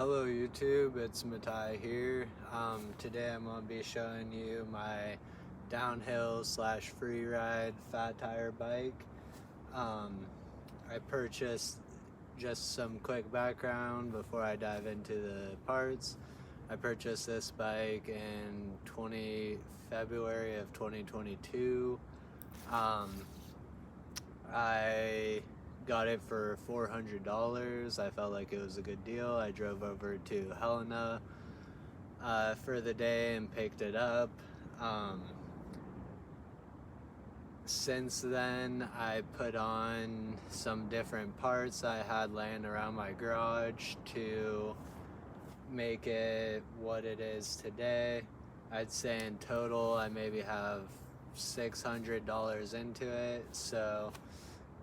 Hello YouTube, it's Matai here. Today I'm going to be showing you my downhill slash free ride fat tire bike. I purchased, just some quick background before I dive into the parts. I purchased this bike in February of 2022. I got it for $400. I felt like it was a good deal. I drove over to Helena for the day and picked it up. Since then, I put on some different parts I had laying around my garage to make it what it is today. I'd say in total I maybe have $600 into it, so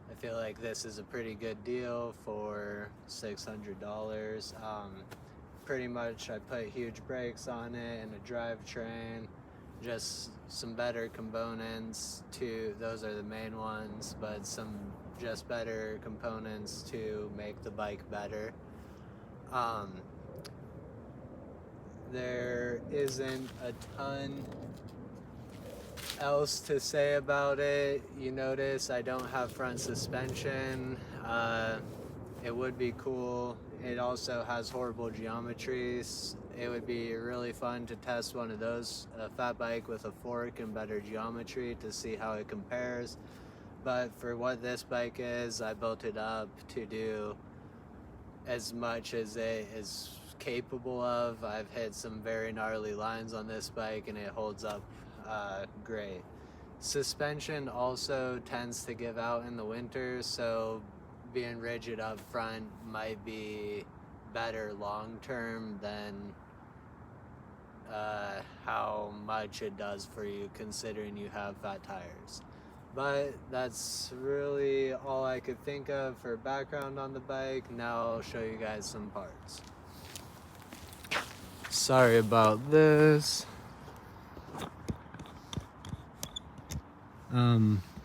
I feel like this is a pretty good deal for $600. Pretty much I put huge brakes on it and a drivetrain, just some better components to, those are the main ones, but some just better components to make the bike better. There isn't a ton else to say about it. You notice I don't have front suspension. It would be cool. It also has horrible geometries. It would be really fun to test one of those, a fat bike with a fork and better geometry, to see how it compares. But for what this bike is, I built it up to do as much as it is capable of. I've hit some very gnarly lines on this bike and it holds up great. Suspension also tends to give out in the winter, so being rigid up front might be better long term than how much it does for you, considering you have fat tires. But that's really all I could think of for background on the bike. Now I'll show you guys some parts. Sorry about this.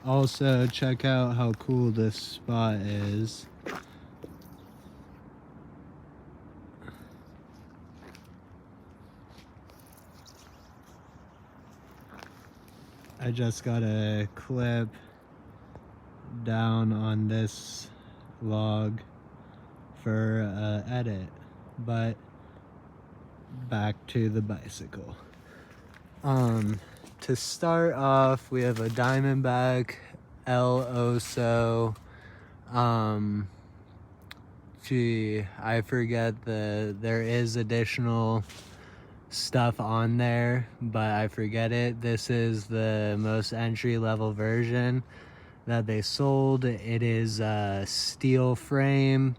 Also check out how cool this spot is. I just got a clip down on this log for edit, but back to the bicycle. To start off, we have a Diamondback El Oso. I forget there is additional stuff on there, but I forget it. This is the most entry-level version that they sold. It is a steel frame,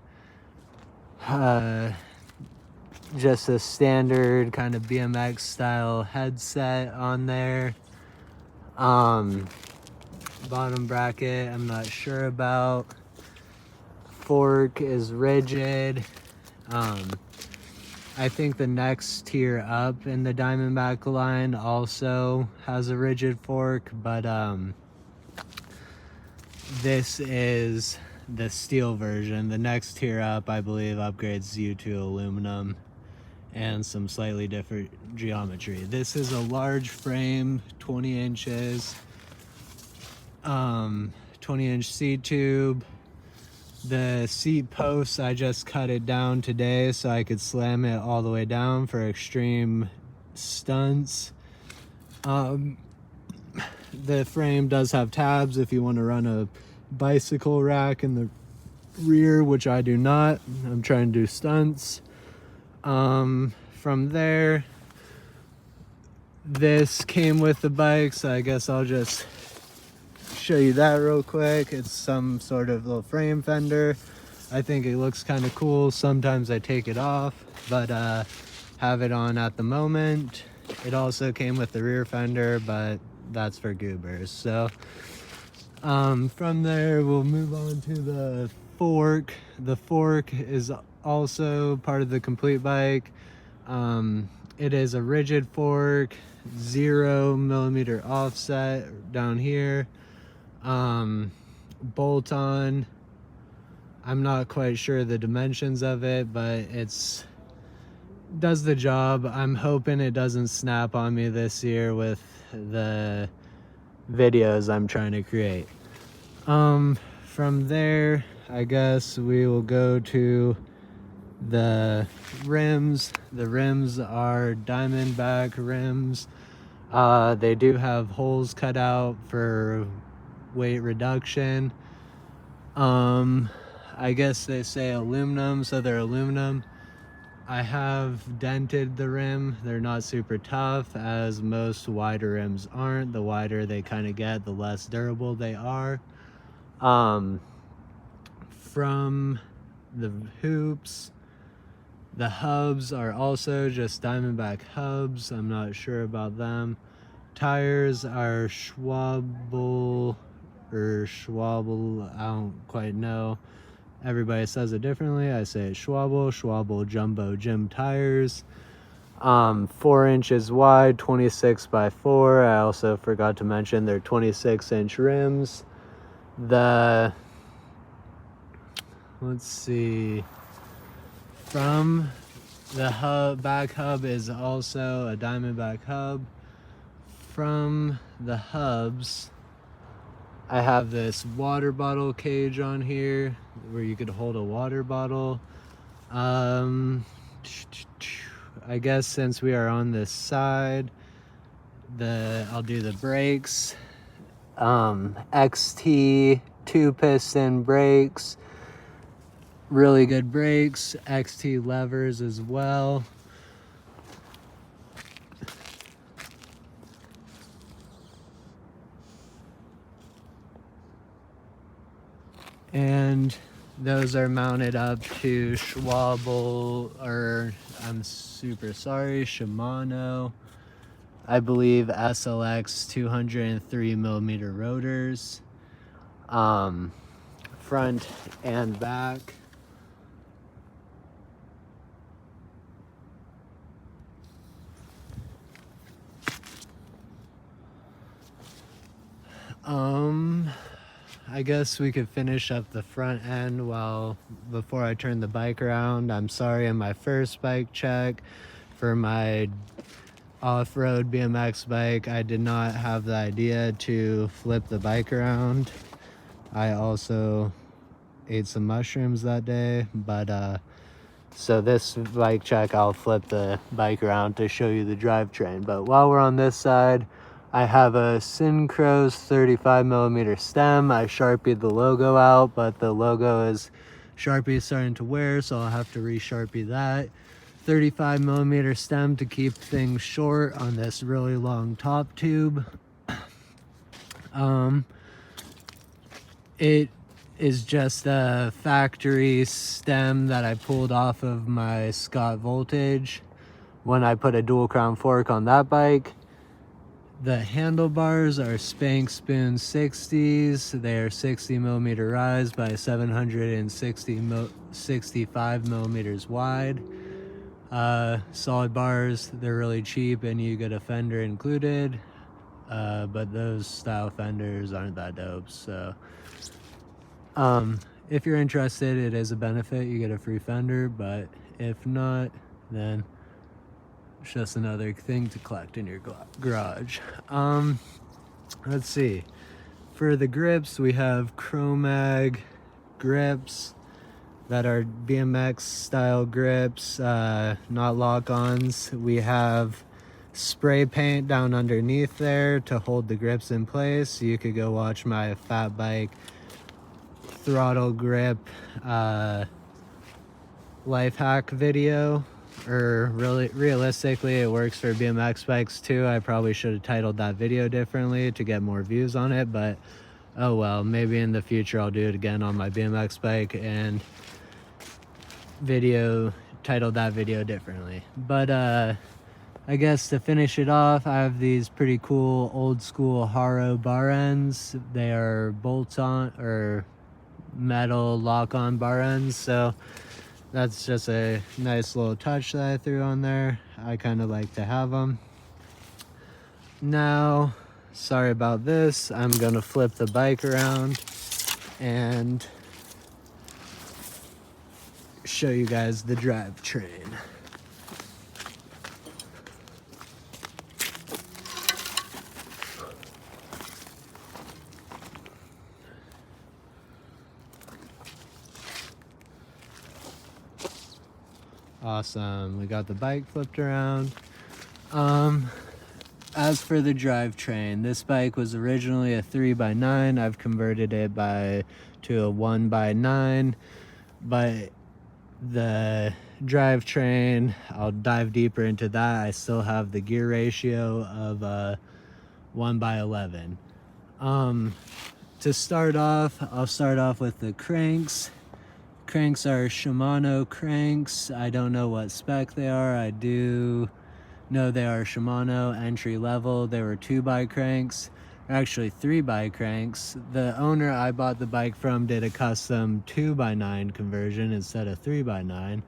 just a standard kind of BMX style headset on there. Bottom bracket I'm not sure about. Fork is rigid. I think the next tier up in the Diamondback line also has a rigid fork, but this is the steel version. The next tier up, I believe, upgrades you to aluminum and some slightly different geometry. This is a large frame, 20 inches, 20-inch seat tube. The seat posts, I just cut it down today so I could slam it all the way down for extreme stunts. The frame does have tabs if you want to run a bicycle rack in the rear, which I do not. I'm trying to do stunts. From there, this came with the bike, so I guess I'll just show you that real quick. It's some sort of little frame fender. I think it looks kind of cool. Sometimes I take it off, but have it on at the moment. It also came with the rear fender, but that's for goobers. So from there, we'll move on to the fork. The fork is also part of the complete bike. It is a rigid fork, 0mm offset down here. Bolt on. I'm not quite sure the dimensions of it, but it's does the job. I'm hoping it doesn't snap on me this year with the videos I'm trying to create. From there, I guess we will go to the rims. The rims are Diamondback rims. They do have holes cut out for weight reduction. I guess they say aluminum, so they're aluminum. I have dented the rim. They're not super tough, as most wider rims aren't. The wider they kind of get, the less durable they are. From the hoops, the hubs are also just Diamondback hubs. I'm not sure about them. Tires are Schwabel, I don't quite know. Everybody says it differently. I say it Schwabel Jumbo Gym tires. 4 inches wide, 26 by 4. I also forgot to mention they're 26-inch rims. Let's see, from the back hub is also a Diamondback hub. From the hubs, I have this water bottle cage on here where you could hold a water bottle. I guess since we are on this side, I'll do the brakes. XT 2-piston brakes, really good brakes. XT levers as well. And those are mounted up to Schwabel, or I'm super sorry, Shimano, I believe SLX 203mm rotors, front and back. I guess we could finish up the front end before I turn the bike around. I'm sorry, on my first bike check for my off-road BMX bike, I did not have the idea to flip the bike around. I also ate some mushrooms that day, but so this bike check, I'll flip the bike around to show you the drivetrain. But while we're on this side, I have a Syncros 35mm stem. I Sharpied the logo out, but the logo is Sharpie starting to wear, so I'll have to re-Sharpie that. 35mm stem to keep things short on this really long top tube. It is just a factory stem that I pulled off of my Scott Voltage when I put a dual crown fork on that bike. The handlebars are Spank Spoon 60s. They are 60mm rise by 765 millimeters wide. Solid bars, they're really cheap and you get a fender included, but those style fenders aren't that dope. So if you're interested, it is a benefit, you get a free fender, but if not, then it's just another thing to collect in your garage. Let's see, for the grips, we have Chromag grips that are BMX style grips, not lock-ons. We have spray paint down underneath there to hold the grips in place. You could go watch my fat bike throttle grip life hack video, or really realistically it works for BMX bikes too. I probably should have titled that video differently to get more views on it, but oh well, maybe in the future I'll do it again on my BMX bike and titled that video differently. But I guess to finish it off, I have these pretty cool old school Haro bar ends. They are bolt-on or metal lock-on bar ends, so that's just a nice little touch that I threw on there. I kind of like to have them. Now, sorry about this, I'm gonna flip the bike around and show you guys the drivetrain. Awesome. We got the bike flipped around. As for the drivetrain, this bike was originally a 3x9. I've converted it to a 1x9, but the drivetrain, I'll dive deeper into that. I still have the gear ratio of a 1x11. To start off, I'll start off with the cranks. Cranks are Shimano cranks. I don't know what spec they are. I do know they are Shimano entry level. They were 2x cranks, actually 3x cranks. The owner I bought the bike from did a custom 2x9 conversion instead of 3x9,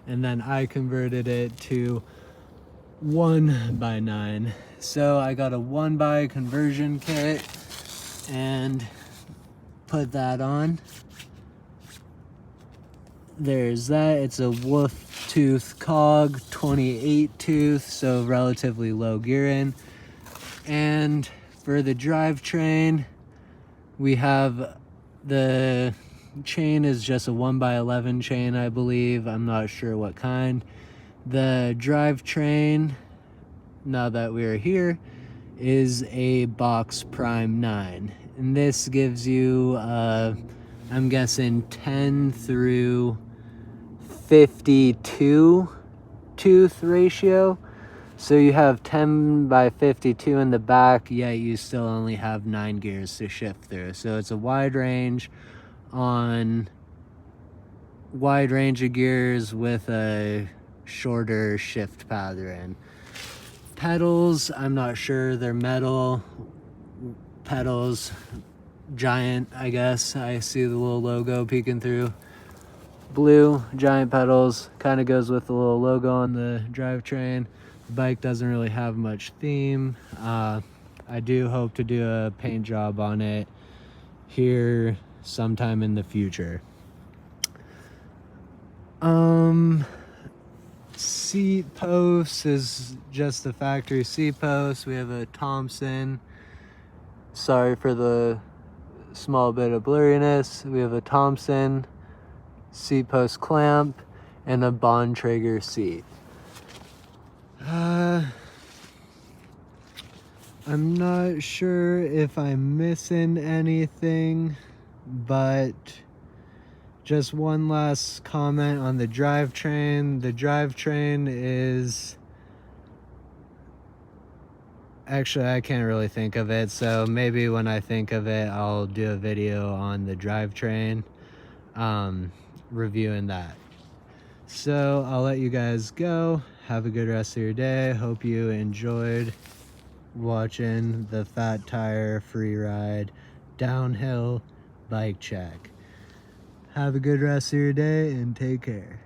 and then I converted it to 1x9. So I got a 1x conversion kit and put that on. There's that. It's a wolf tooth cog, 28 tooth, so relatively low gearing. And for the drivetrain, we have the chain is just a 1x11 chain, I believe. I'm not sure what kind. The drivetrain, now that we're here, is a box prime 9. And this gives you, I'm guessing 10 through 52 tooth ratio. So you have 10x52 in the back, yet you still only have 9 gears to shift through. So it's a wide range of gears with a shorter shift pattern. Pedals, I'm not sure, they're metal pedals, giant, I guess. I see the little logo peeking through. Blue giant pedals, kind of goes with the little logo on the drivetrain. The bike doesn't really have much theme. I do hope to do a paint job on it here sometime in the future. Seat post is just the factory seat post. We have a Thompson. Sorry for the small bit of blurriness. We have a Thompson seat post clamp and a Bontrager seat. I'm not sure if I'm missing anything, but just one last comment on the drivetrain. The drivetrain is... Actually, I can't really think of it, so maybe when I think of it, I'll do a video on the drivetrain, reviewing that. So I'll let you guys go. Have a good rest of your day. Hope you enjoyed watching the Fat Tire free ride downhill bike check. Have a good rest of your day and take care.